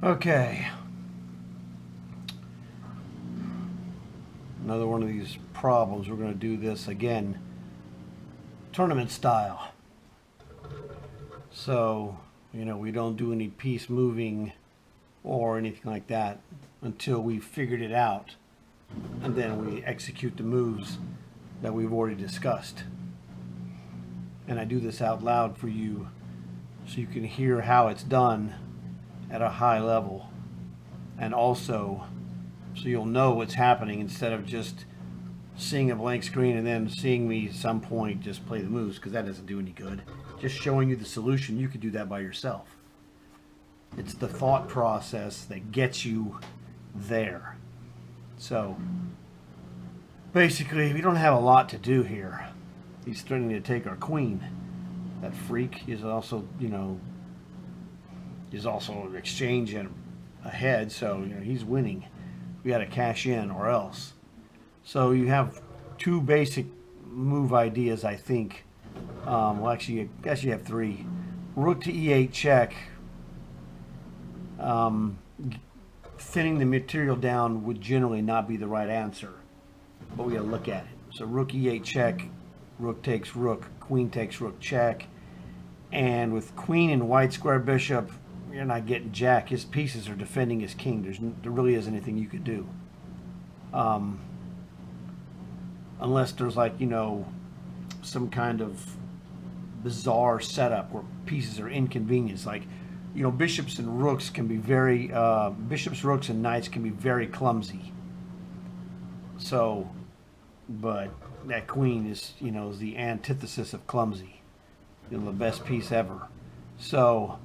Okay. Another one of these problems. We're going to do this again, tournament style. So, we don't do any piece moving or anything like that until we've figured it out. And then we execute the moves that we've already discussed. And I do this out loud for you so you can hear how it's done at a high level. And also so you'll know what's happening instead of just seeing a blank screen and then seeing me at some point just play the moves, because that doesn't do any good. Just showing you the solution, you could do that by yourself. It's the thought process that gets you there. So basically, we don't have a lot to do here. He's threatening to take our queen. That freak is also, is also an exchange and ahead, so he's winning. We got to cash in or else. So you have two basic move ideas, I think. Well, actually, I guess you have three. Rook to e8 check. Thinning the material down would generally not be the right answer, but we got to look at it. So rook e8 check, rook takes rook, queen takes rook check, and with queen and white square bishop, you're not getting jack. His pieces are defending his king. There really isn't anything you could do, unless there's like some kind of bizarre setup where pieces are inconvenienced, like bishops and rooks can be very bishops, rooks, and knights can be very clumsy. So, but that queen is is the antithesis of clumsy. The best piece ever. So,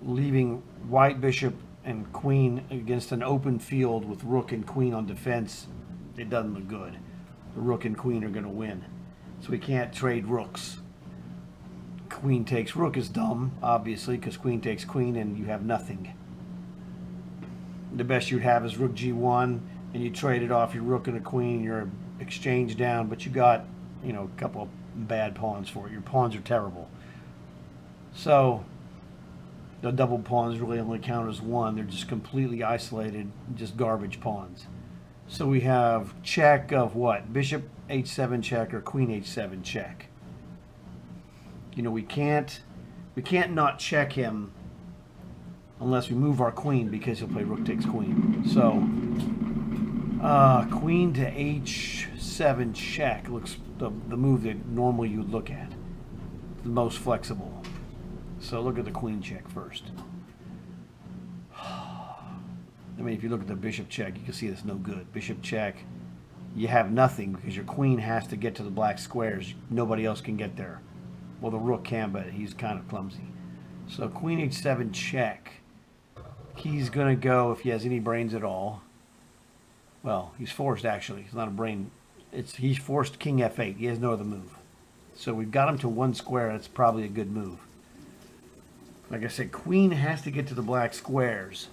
leaving white bishop and queen against an open field with rook and queen on defense, it doesn't look good. The rook and queen are going to win. So we can't trade rooks. Queen takes rook is dumb, obviously, because queen takes queen and you have nothing. The best you'd have is rook g1, and you trade it off your rook and a queen, you're exchange down, but you got, a couple of bad pawns for it. Your pawns are terrible. So the double pawns really only count as one. They're just completely isolated, just garbage pawns. So we have check of what? Bishop h7 check or queen h7 check. We can't not check him unless we move our queen, because he'll play rook takes queen. So queen to h7 check looks the move that normally you would look at. The most flexible. So look at the queen check first. I mean, if you look at the bishop check, you can see it's no good. Bishop check, you have nothing because your queen has to get to the black squares. Nobody else can get there. Well, the rook can, but he's kind of clumsy. So queen h7 check. He's going to go, if he has any brains at all. Well, he's forced, actually. He's not a brain. He's forced king f8. He has no other move. So we've got him to one square. That's probably a good move. Like I said, queen has to get to the black squares.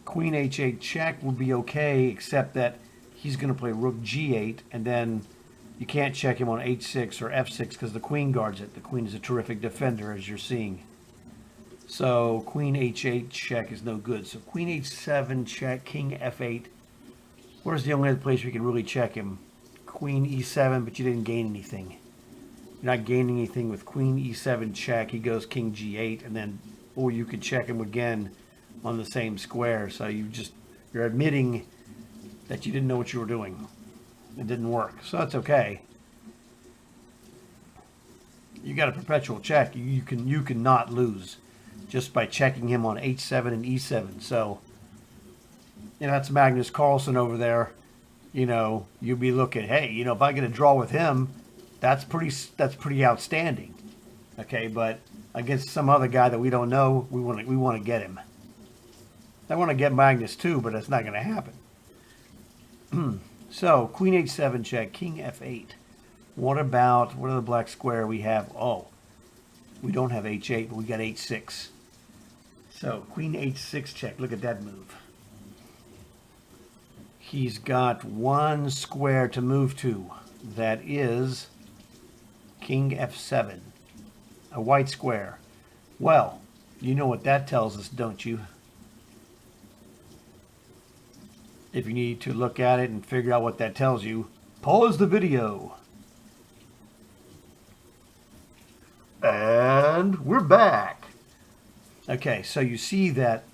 Queen h8 check would be okay, except that he's going to play rook g8, and then you can't check him on h6 or f6 because the queen guards it. The queen is a terrific defender, as you're seeing. So queen h8 check is no good. So queen h7 check, king f8. Where's the only other place we can really check him? Queen e7, but you didn't gain anything. You're not gaining anything with queen e7 check. He goes king g8, and then, or you could check him again on the same square. So you're admitting that you didn't know what you were doing. It didn't work, so that's okay. You got a perpetual check. You cannot lose just by checking him on h7 and e7. So that's Magnus Carlsen over there. You'd be looking, hey, if I get a draw with him, that's pretty outstanding. Okay, but against some other guy that we don't know, we want to get him. I want to get Magnus too, but it's not going to happen. So, queen h7 check, king f8. What other black square we have? Oh, we don't have h8, but we got h6. So, queen h6 check. Look at that move. He's got one square to move to. That is king f7. A white square. Well, You know what that tells us, don't you? If you need to look at it and figure out what that tells you, pause the video. And we're back. Okay, so you see that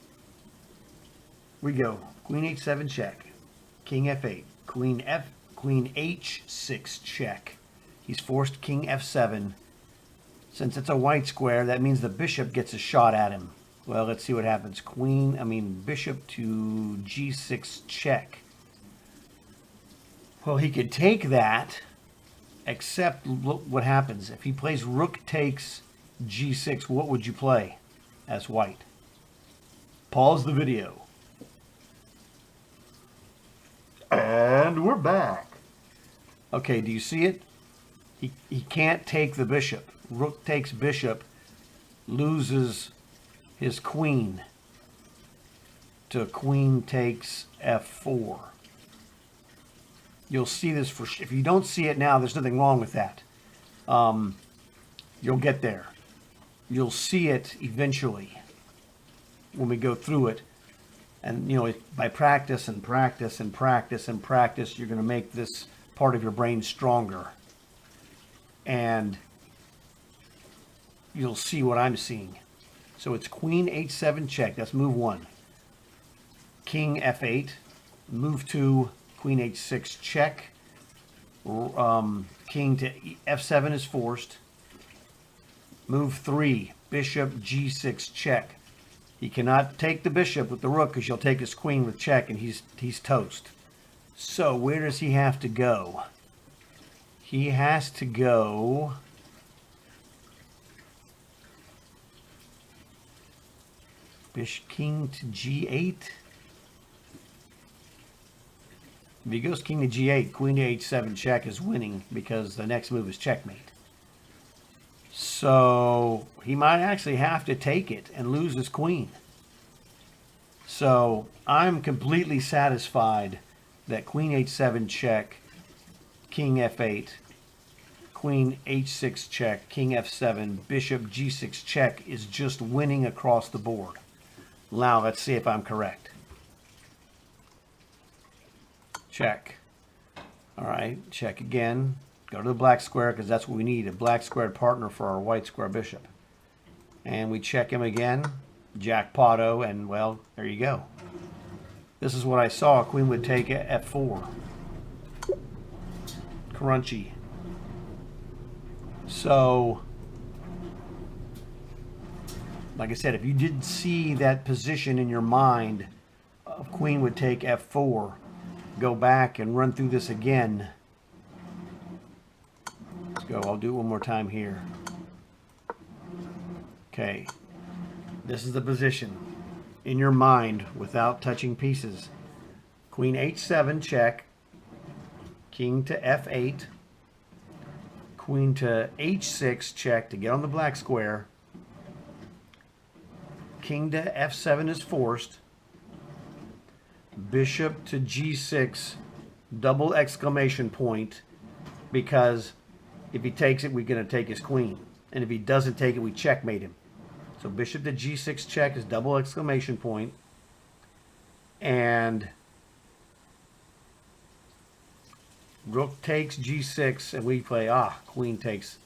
we go Queen H7 check, King F8, Queen H6 check. He's forced King F7. Since it's a white square, that means the bishop gets a shot at him. Well, let's see what happens. Bishop to G6 check. Well, he could take that, except look what happens. If he plays rook takes G6, what would you play as white? Pause the video. And we're back. Okay, do you see it? He can't take the bishop. Rook takes bishop, loses his queen to queen takes F4. You'll see this if you don't see it now, there's nothing wrong with that. You'll get there. You'll see it eventually when we go through it. And, you know, by practice and practice and practice and practice, you're going to make this part of your brain stronger. And you'll see what I'm seeing. So it's Queen H7 check. That's move 1. King F8. Move 2. Queen H6 check. King to F7 is forced. Move 3. Bishop G6 check. He cannot take the bishop with the rook because you'll take his queen with check and he's toast. So where does he have to go? He has to go bishop king to G8. If he goes king to G8, queen to H7 check is winning because the next move is checkmate. So he might actually have to take it and lose his queen. So I'm completely satisfied that queen H7 check, king F8, queen H6 check, king F7, bishop G6 check is just winning across the board. Now let's see if I'm correct. Check. All right, check again. Go to the black square because that's what we need, a black squared partner for our white square bishop. And we check him again, jackpot-o, and well, there you go. This is what I saw. Queen would take F4. Crunchy. So, like I said, if you didn't see that position in your mind of queen would take F4, go back and run through this again. Let's go. I'll do it one more time here. Okay. This is the position in your mind without touching pieces. Queen H7 check. King to F8. Queen to H6 check to get on the black square. King to F7 is forced. Bishop to G6, double exclamation point, because if he takes it, we're going to take his queen. And if he doesn't take it, we checkmate him. So bishop to G6 check is double exclamation point. And rook takes G6, and we play, queen takes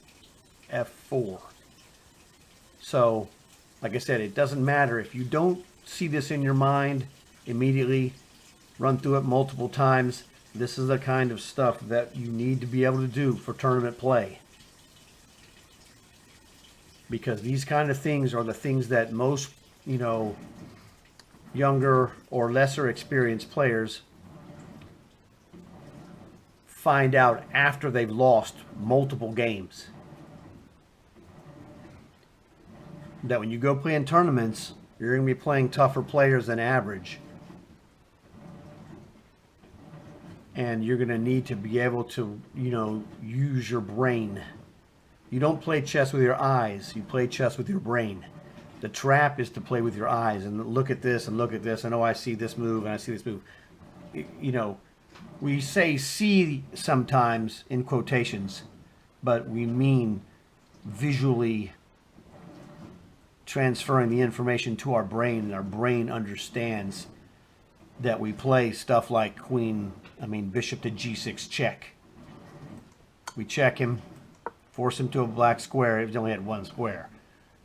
F4. So, like I said, it doesn't matter. If you don't see this in your mind immediately, run through it multiple times. This is the kind of stuff that you need to be able to do for tournament play. Because these kind of things are the things that most, younger or lesser experienced players find out after they've lost multiple games. That when you go play in tournaments, you're going to be playing tougher players than average. And you're going to need to be able to, use your brain. You don't play chess with your eyes. You play chess with your brain. The trap is to play with your eyes and look at this and look at this. And I see this move and I see this move. We say see sometimes in quotations, but we mean visually transferring the information to our brain, and our brain understands that we play stuff like bishop to g6 check. We check him, force him to a black square. He only had one square.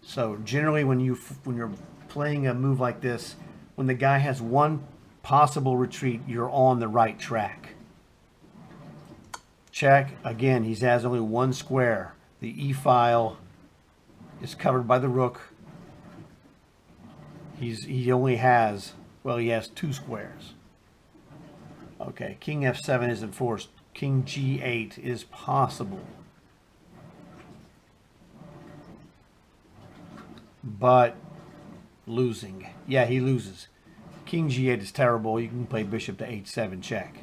So generally when you're playing a move like this, when the guy has one possible retreat, you're on the right track. Check. Again, he has only one square. The e-file is covered by the rook. He only has, well, he has two squares. Okay, king f7 isn't forced. King g8 is possible. But losing. Yeah, he loses. King g8 is terrible. You can play bishop to h7 check.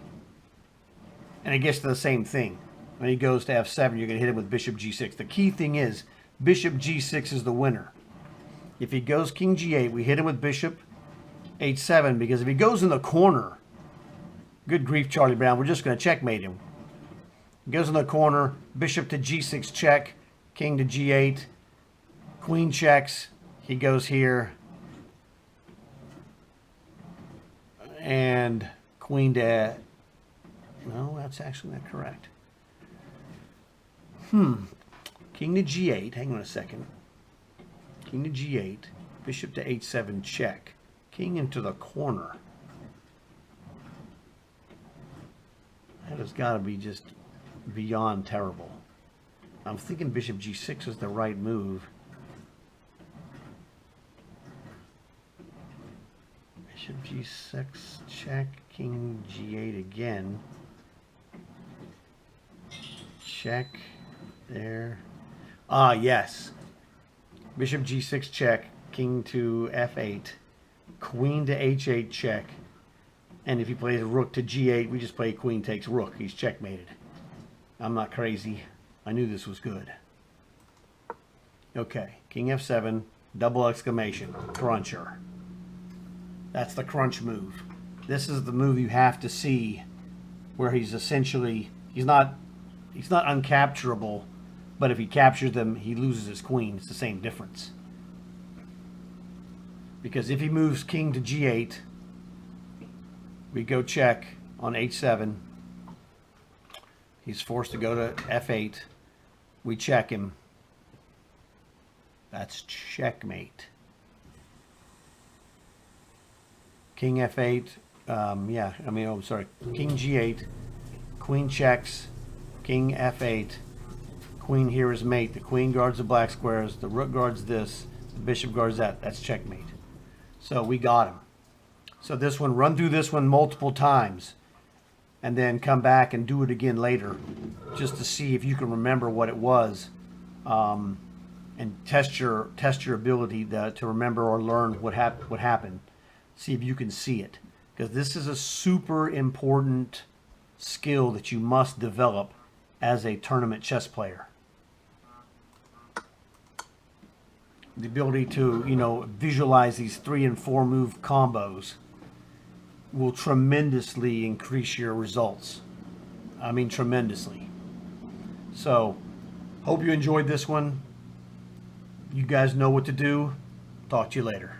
And it gets to the same thing. When he goes to f7, you're going to hit him with bishop g6. The key thing is bishop g6 is the winner. If he goes king g8, we hit him with bishop h7, because if he goes in the corner, good grief, Charlie Brown, we're just going to checkmate him. He goes in the corner, bishop to g6 check, king to g8, queen checks, he goes here, and queen to... No, that's actually not correct. King to g8, hang on a second. King to g8, bishop to h7 check, king into the corner. That has got to be just beyond terrible. I'm thinking bishop g6 is the right move. Bishop g6 check, king g8 again. Check there. Ah, yes. Bishop g6 check, king to f8, queen to h8 check. And if he plays rook to g8, we just play queen takes rook. He's checkmated. I'm not crazy. I knew this was good. Okay, king f7, double exclamation, cruncher. That's the crunch move. This is the move you have to see, where he's essentially, he's not uncapturable, but if he captures them, he loses his queen. It's the same difference. Because if he moves king to g8, we go check on h7. He's forced to go to f8. We check him. That's checkmate. King f8. King g8. Queen checks. King f8. Queen here is mate. The queen guards the black squares. The rook guards this. The bishop guards that. That's checkmate. So we got him. So this one, run through this one multiple times, and then come back and do it again later, just to see if you can remember what it was, and test your ability to remember or learn what happened. See if you can see it, because this is a super important skill that you must develop as a tournament chess player. The ability to, visualize these 3 and 4 move combos will tremendously increase your results. I mean, tremendously. So, hope you enjoyed this one. You guys know what to do. Talk to you later.